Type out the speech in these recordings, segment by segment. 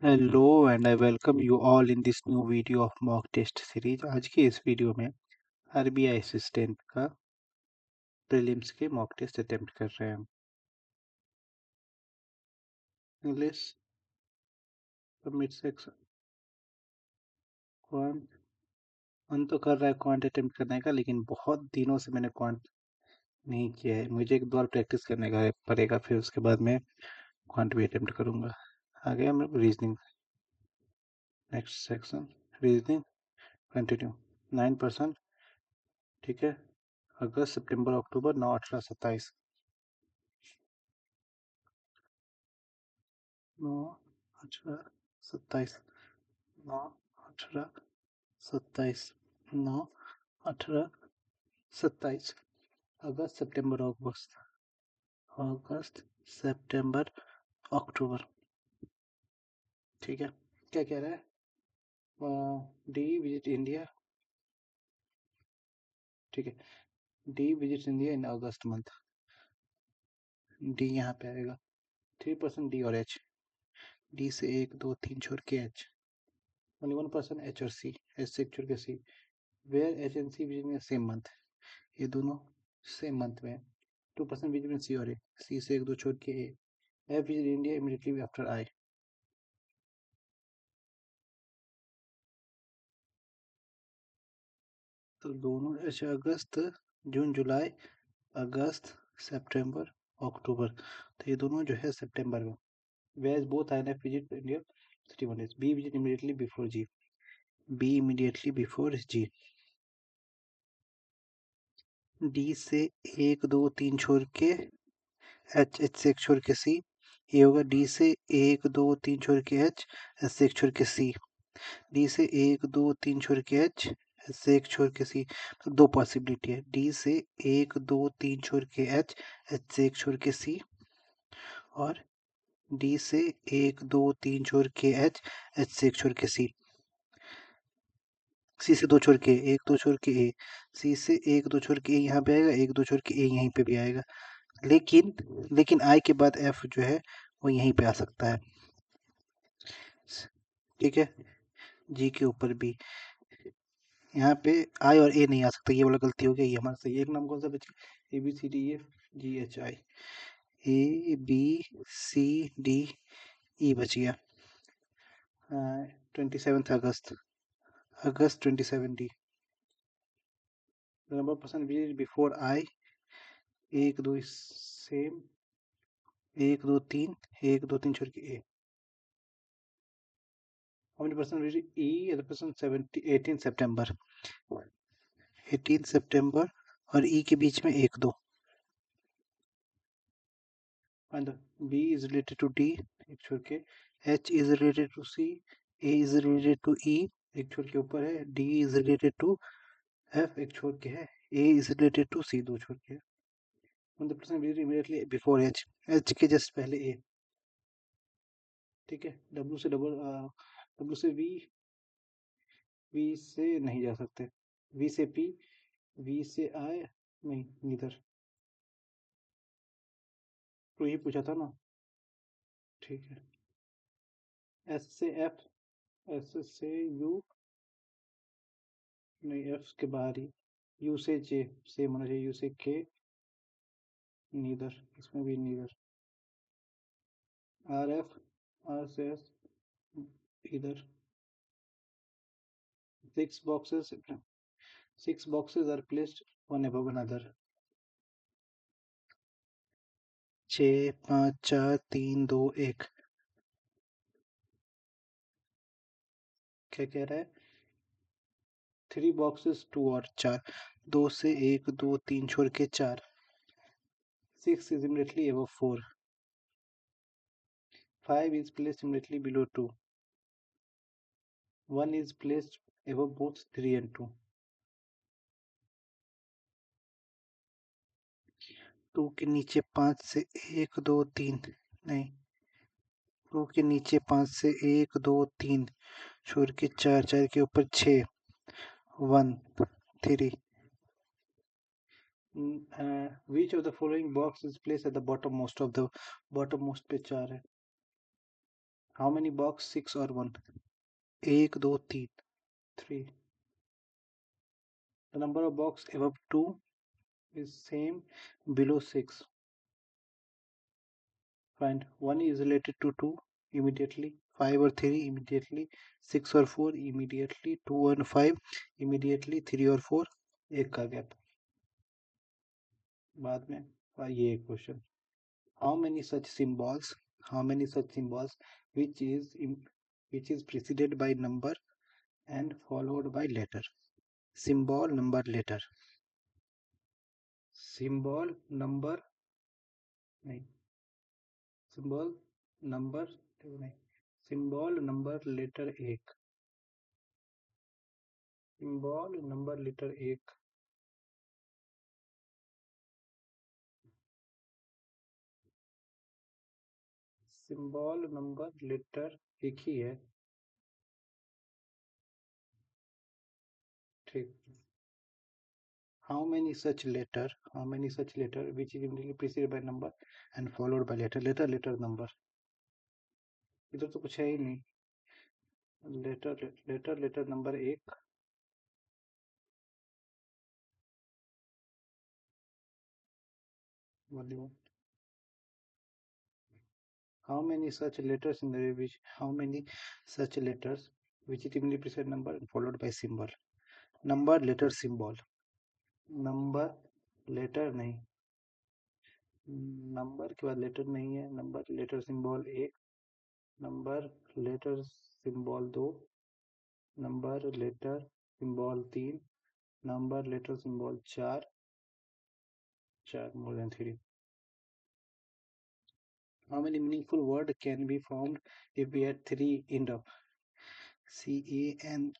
Hello and I welcome you all in this new video of mock test series। आज की इस video में RBI assistant का prelims के मॉक टेस्ट अटेम्प्ट कर रहे हैं हम। इंग्लिश सबमिट सेक्शन क्वांट मन तो कर रहा है क्वांट अटेम्प्ट करने का, लेकिन बहुत दिनों से मैंने क्वांट नहीं किया है। मुझे एक बार प्रैक्टिस करने का पड़ेगा, फिर उसके बाद मैं क्वांट भी अटेम्प्ट करूँगा। आगे हम लोग reasoning, next section reasoning continue 9%। ठीक है, अगस्त सितंबर अक्टूबर 9 18 27 9 18 27 9 18 27 9 18 27 अगस्त सितंबर अगस्त सितंबर अक्टूबर। ठीक है, क्या कह रहा है? D visit India. ठीक है, D visit India in August month. D यहाँ पे आएगा 3% डी और एच। डी से 1 2 3 छोड़ के एच, ओनली 1% एच और सी, एच से 1 छोड़ के C. Where H and C visit same month, ये दोनों सेम मंथ में। 2% विजिट सी और ए, सी से 1 2 छोड़ के A. F visit India immediately after I. तो दोनों अच्छा, अगस्त जून जुलाई अगस्त सितंबर अक्टूबर, तो ये दोनों जो है सितंबर में। Was both I F visit India 31 days। B visit immediately before G, B immediately before G. D से 1 2 3 छोड़ के एच, एच से 1 छोड़ के सी। ये होगा डी से 1 2 3 छोड़ के एच, एच से 1 छोड़ के सी। डी से 1 2 3 छोड़ के एच, एच से 1 छोड़ के सी। तो दो पॉसिबिलिटी है, डी से 1 2 3 छोड़ के एच, एच से 1 छोड़ के सी, और डी से 1 2 3 छोड़ के एच, एच से 1 छोड़ के सी। सी से 2 छोड़ के 1 2 छोड़ के ए, सी से 1 2 छोड़ के ए यहाँ पे आएगा, 1 2 छोड़ के ए यहीं पे भी आएगा। लेकिन आई के बाद एफ जो है वो यहीं पे आ सकता है। ठीक है, जी के ऊपर भी यहाँ पे आई और ए नहीं आ सकता, ये वाला गलती हो गई, ये हमारा सही। एक नाम कौन सा बचा? A B C D F G H I, A B C D E बच गया। 27 अगस्त, अगस्त 27 D. Number percent before I, 1 2 same, 1 2 3 1 2 3 छोड़ के ए। How many percent will E represent 18 सितंबर, 18 सितंबर और ई के बीच में 1 2। and B is related to D, एक छोड़ के H is related to C, A is related to E, एक छोड़ के ऊपर है, D is related to F, एक छोड़ के है, A is related to C, दो छोड़ के है। 100% immediately before H, H के जस्ट पहले A। ठीक है, W से W से V से नहीं जा सकते, V से P, V से I नहीं, नीदर। तो ये पूछा था ना। ठीक है, S से F, S से U नहीं, F के बाहर ही। U से J सेम होना चाहिए, U से K नीदर, इसमें भी नीदर। R F, R से S इधर। Six boxes, 6 boxes are placed one above another। 6 5 4 3 2 1। क्या कह रहा है? 3 boxes 2 और 4, 2 से 1 2 3 छोड़ के 4। 6 is immediately above 4, 5 is placed immediately below 2, 1 is placed above both 3 and 2, 2 के नीचे 5 से 1 2 3 नहीं, 2 के नीचे 5 से 1 2 3 छोड़ के 4, 4 के ऊपर 6, 1 3। Which of the following box is placed at the bottom most of the bottom most पे 4 है? How many box? 6 or 1? 1 2 3 3. The number of box above 2 is same below 6. Find 1 is related to 2 immediately, 5 or 3 immediately, 6 or 4 immediately, 2 and 5 immediately, 3 or 4 एक का gap बाद में। ये question, how many such symbols which is preceded by number and followed by letter? Symbol, number, letter. Symbol, number नहीं, symbol, number नहीं, symbol, number, letter एक, symbol, number, letter एक, symbol, number, letter एक ही है, ठीक। How many such letter which is immediately preceded by number and followed by letter? Letter number, इधर तो कुछ है ही नहीं। लेटर नंबर एक, बोलिए। How many such letters in the which how many such letters which is immediately preceded number and followed by symbol? Number, letter, symbol. Number, letter नहीं, number के बाद लेटर नहीं है, नंबर, लेटर, सिंबल एक, number, letter, symbol दो, number, letter, symbol तीन, number, letter, symbol चार, more than three. How many meaningful word can be formed if we add 3 end of? CANE,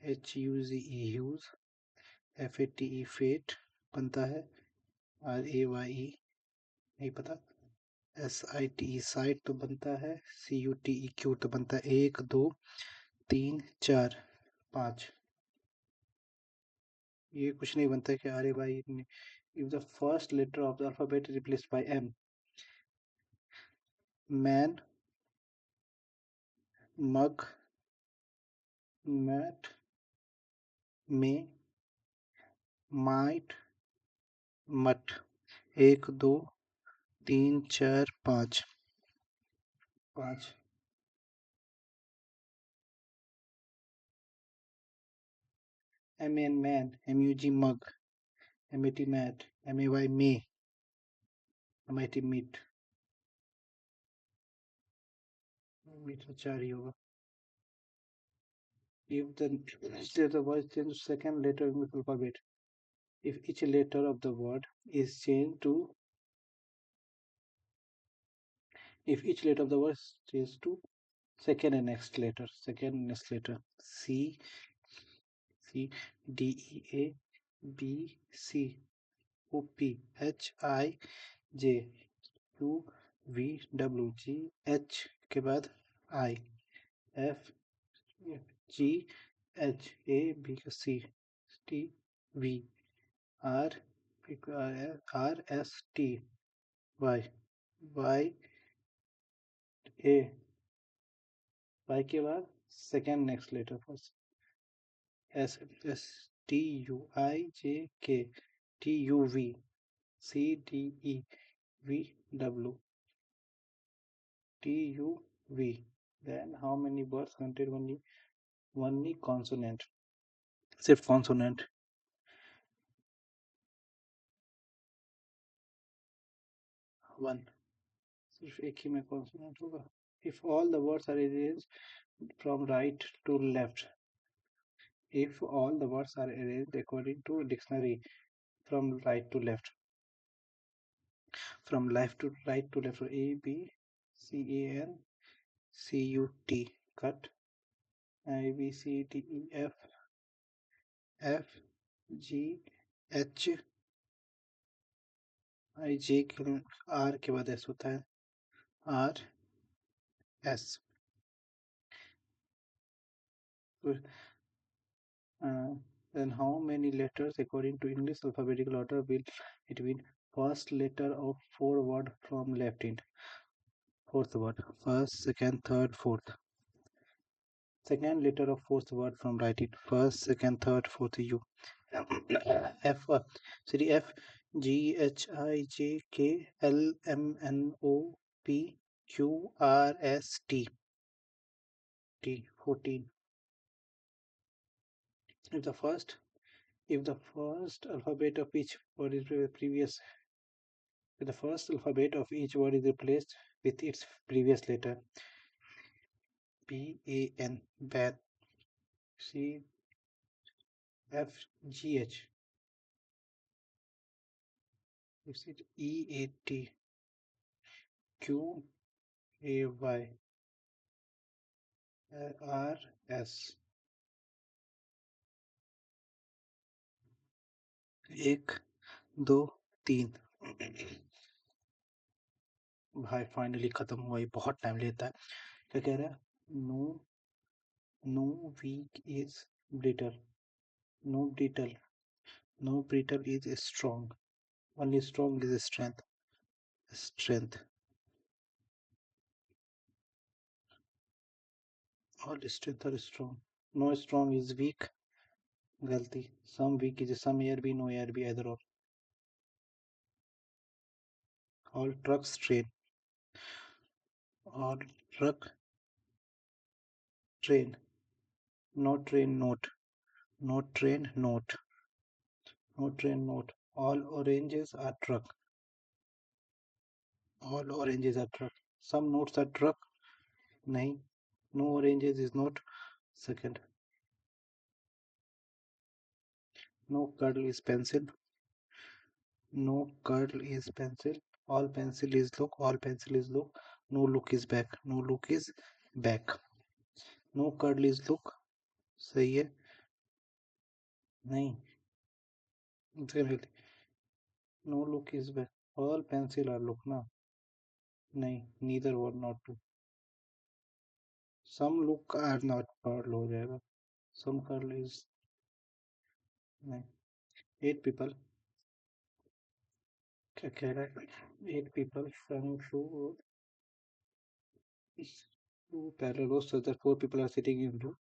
HUZE, use, FATE, fate बनता है, RAYE नहीं पता, SITE, site तो बनता है, CUTE, क्यूट तो बनता है। 1 2 3 4 5, ये कुछ नहीं बनता है कि RAYE। If the first letter of the alphabet is replaced by M, man, mug, mat, may, might, मट। 1 2 3 4 5 5। MN man, MUG mug, MAT mat, MAY may, MIT meet, meet तो 4 ही होगा। If the word change to second letter in the alphabet, if each letter of the word is changed to second and next letter, C C D E A B C O P H I J Q V W G H के बाद I F G H A B C T V R R S T Y Y A, Y के बाद second next letter first, S S T U I J K T U V C D E V W T U V. Then how many words contain only consonant? सिर्फ consonant, 1, सिर्फ एक ही में consonant होगा। If all the words are arranged from right to left, if all the words are arranged according to dictionary from right to left, from left to right to left, A B C A N C U T, cut, I B C D E F F G H I J R के बाद S होता है, R S। Then how many letters according to English alphabetical order will between first letter of 4 word from left end? fourth word. First, second, third, fourth. Second letter of fourth word from writing. First, second, third, fourth. U. F. See F. G H I J K L M N O P Q R S T. T. 14. If the first alphabet of each word is previous, if the first alphabet of each word is replaced with its previous letter. B A N, ban. C F G H. Is it E A T Q A Y R S. एक दो तीन। भाई finally खत्म हुआ, ये बहुत time लेता है। क्या कह रहा है? No no weak is brittle, no brittle, no brittle is strong, only strong is strength, strength. All strength are strong, no strong is weak, गलती। Some weak is some air B, no air B, इधर। और all trucks train, all truck train, no train note, no train note, no train note. All oranges are truck, all oranges are truck, some notes are truck, नहीं, no oranges is not, second। no curl is pencil, no curl is pencil, all pencil is look, all pencil is look, no look is back, no look is back, no curl is look, सही है, नहीं, no look is back, all pencil are look ना, नहीं, neither one not two, some look are not curl हो जाएगा, some curl is, नहीं। 8 people, क्या कह रहा है? 8 people running through two parallel rows, so that 4 people are sitting in row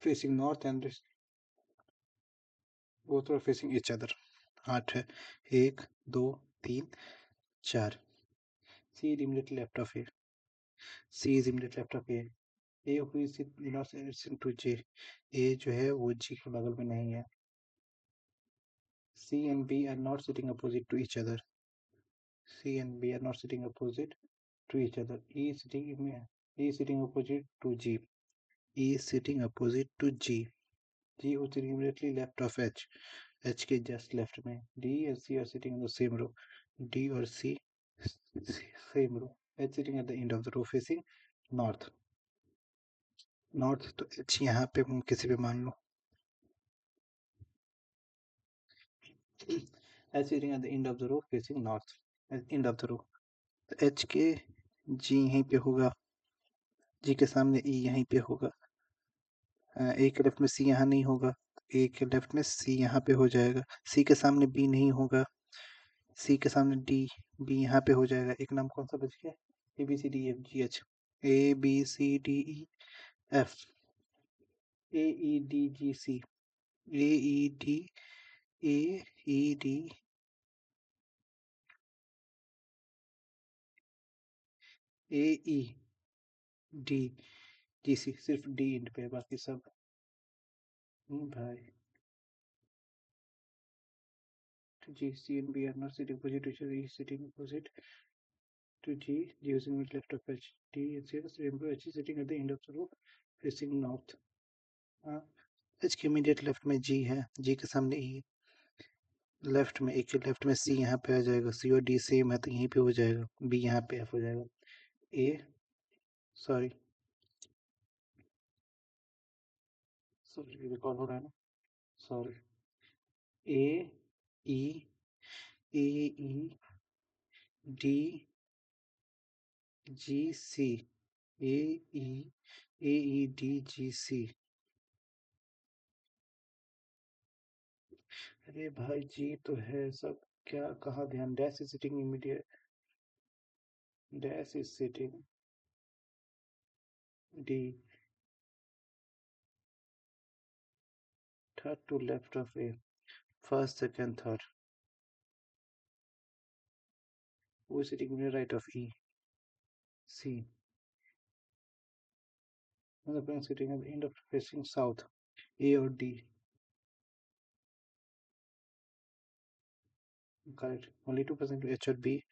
facing north and both are facing each other. 8 है, 1 2 3 4। C is immediately left of A, C is immediately left of A, A who is not to J, A जो है वो G के बगल में नहीं है। C and B are not sitting opposite to each other, C and B are not sitting opposite to each other, E is sitting opposite to G, E is sitting opposite to G, G who is sitting immediately left of H, H के just left में। D and C are sitting in the same row, D और C same row, H sitting at the end of the row facing north, north तो H यहाँ पे किसी पे मान लो, H sitting at the end of the row facing north, at end of the row, तो H के G यहीं पे होगा, G के सामने E यहीं पे होगा, A के लेफ्ट में C यहाँ नहीं होगा, A के लेफ्ट में C यहाँ पे हो जाएगा, C के सामने B नहीं होगा, C के सामने D, B यहाँ पे हो जाएगा। एक नाम कौन सा बच गया? A B C D E F G H, A B C D E F, A E D G C, A E D A E D A E D G C, सिर्फ D इंड पे, बाकी सब भाई। G C and B are not sitting opposite to each other, E is sitting opposite to G, G is in the left of H, D and C is H is sitting at the end of the row facing north। H के immediate left में G है, G के सामने E, left में, एक के left में C यहाँ पे आ जाएगा, C और D सेम है तो यहीं पे हो जाएगा, B यहाँ पे F हो जाएगा, A सॉरी रिकॉर्ड हो रहा है ना, sorry, A E A E D G C, A E A E D G C। अरे भाई जी तो है सब, क्या कहाँ ध्यान, dash is sitting immediate, dash is sitting D. Third to left of A. First, second, third. Who is sitting near right of E? C. Another person sitting at the end of facing south. A or D? Correct. Only 2% to H or B.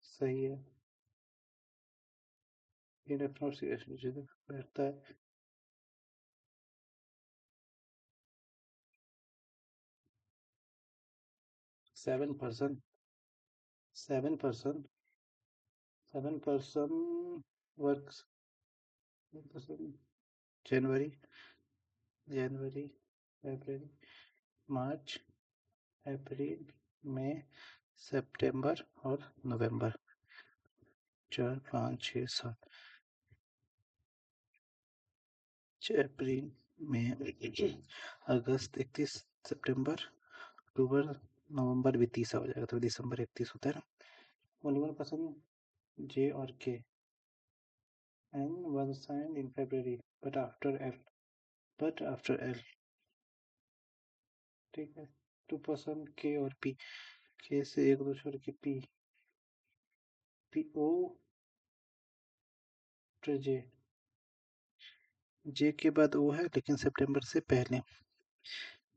सही है. ये left not seriously बैठता है. 7%. 7%. 7% works. जनवरी, जनवरी, फरवरी, मार्च, अप्रैल, मई, सितंबर और नवंबर. 4, 5, 6, 7. अप्रैल, मई, अगस्त 31, सितंबर, अक्टूबर, नवंबर भी 30 हो जाएगा तो दिसंबर 31 होता है ना. ओनली वन पर्सन J और K. N was signed in February, but after L. ठीक है. 2% K और P. K से एक दो छोड़ के P. O फिर J. J के बाद O है लेकिन सितंबर से पहले.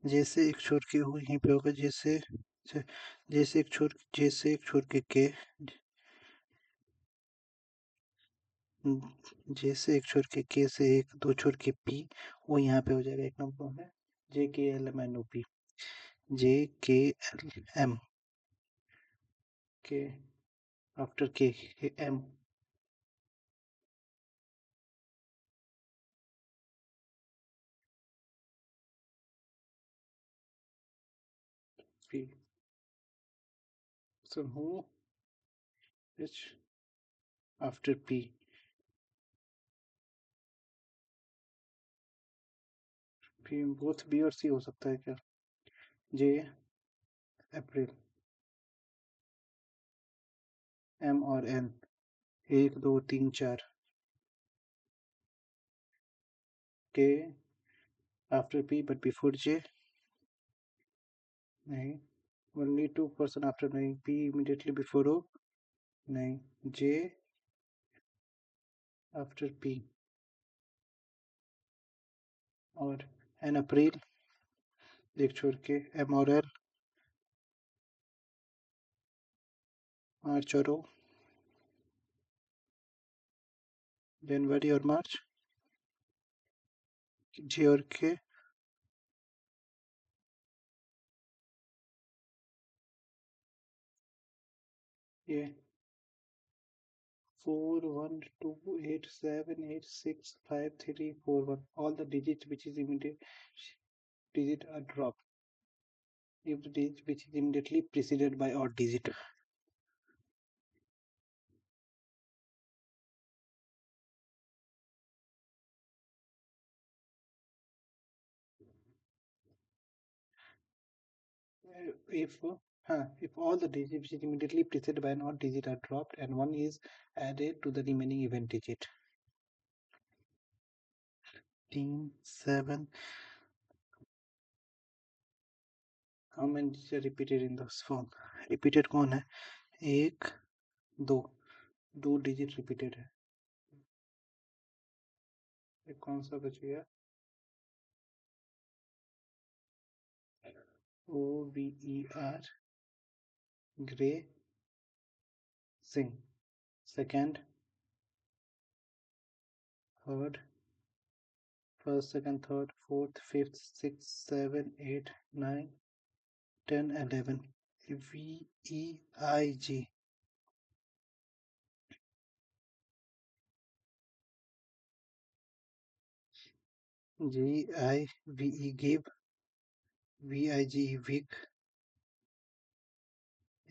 जैसे एक छोर के हो यहीं पे होगा. जैसे एक छोर के K. जैसे एक छोर के K से एक दो छोर के P. वो यहाँ पे हो जाएगा. एक नंबर है JKLMNOP. JKLM. K after K M. P. So who is after P? P both B और C हो सकता है क्या? J अप्रैल. M और N. 1 2 3 4. K after P but before J. नहीं. Only 2% after. नहीं. P immediately before O. नहीं. J after P. और N अप्रैल. एक छोड़ के M और L. मार्च और O. जनवरी और मार्च. J और K. ये 4128786541. All the digits which is immediate digit are dropped if the digit which is immediately preceded by odd digit. If all the digits which is immediately preceded by an odd digit are dropped and one is added to the remaining event digit. 7. How many digits are repeated in this form? Repeated कौन है? 1 2 digit repeated है. एक कौन सा बच गया? OVER Gray Sing. Second, third, first, second, third, fourth, fifth, sixth, 7, 8, 9, 10, 11. VEIG. GIVE give. VIG wig.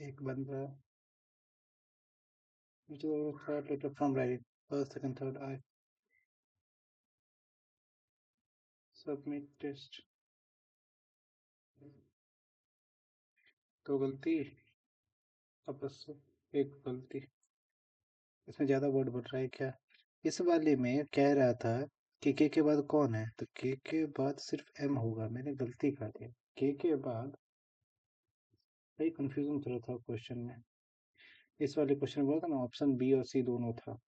एक बन रहा है. Which is the third letter from writing? First, second, third. I. Submit test. तो गलती. अब बस एक गलती. इसमें ज्यादा वर्ड बढ़ रहा है क्या? इस वाले में कह रहा था कि के बाद कौन है, तो के बाद सिर्फ एम होगा, मैंने गलती कर दिया। के बाद भाई कंफ्यूजन थोड़ा था क्वेश्चन में। इस वाले क्वेश्चन में बोला था ना ऑप्शन बी और सी दोनों था,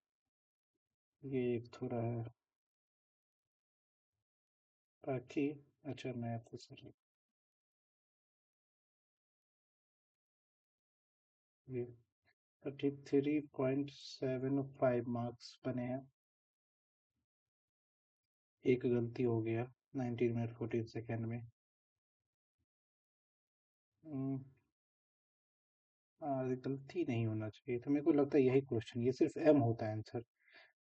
ये एक थोड़ा है बाकी। अच्छा मैं आपको सर ये 33.75 मार्क्स बने हैं। एक गलती हो गया 19 मिनट 14 सेकेंड में। हम्म, गलती नहीं होना चाहिए, तो मेरे को लगता है यही क्वेश्चन, ये सिर्फ एम होता है आंसर।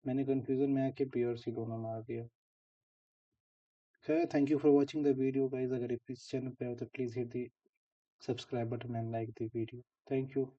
मैंने कंफ्यूजन में आके बी और सी दोनों मार दिया। खैर, thank you for watching the video guys. अगर इस चैनल पे हो तो please hit the subscribe button and like the video. Thank you.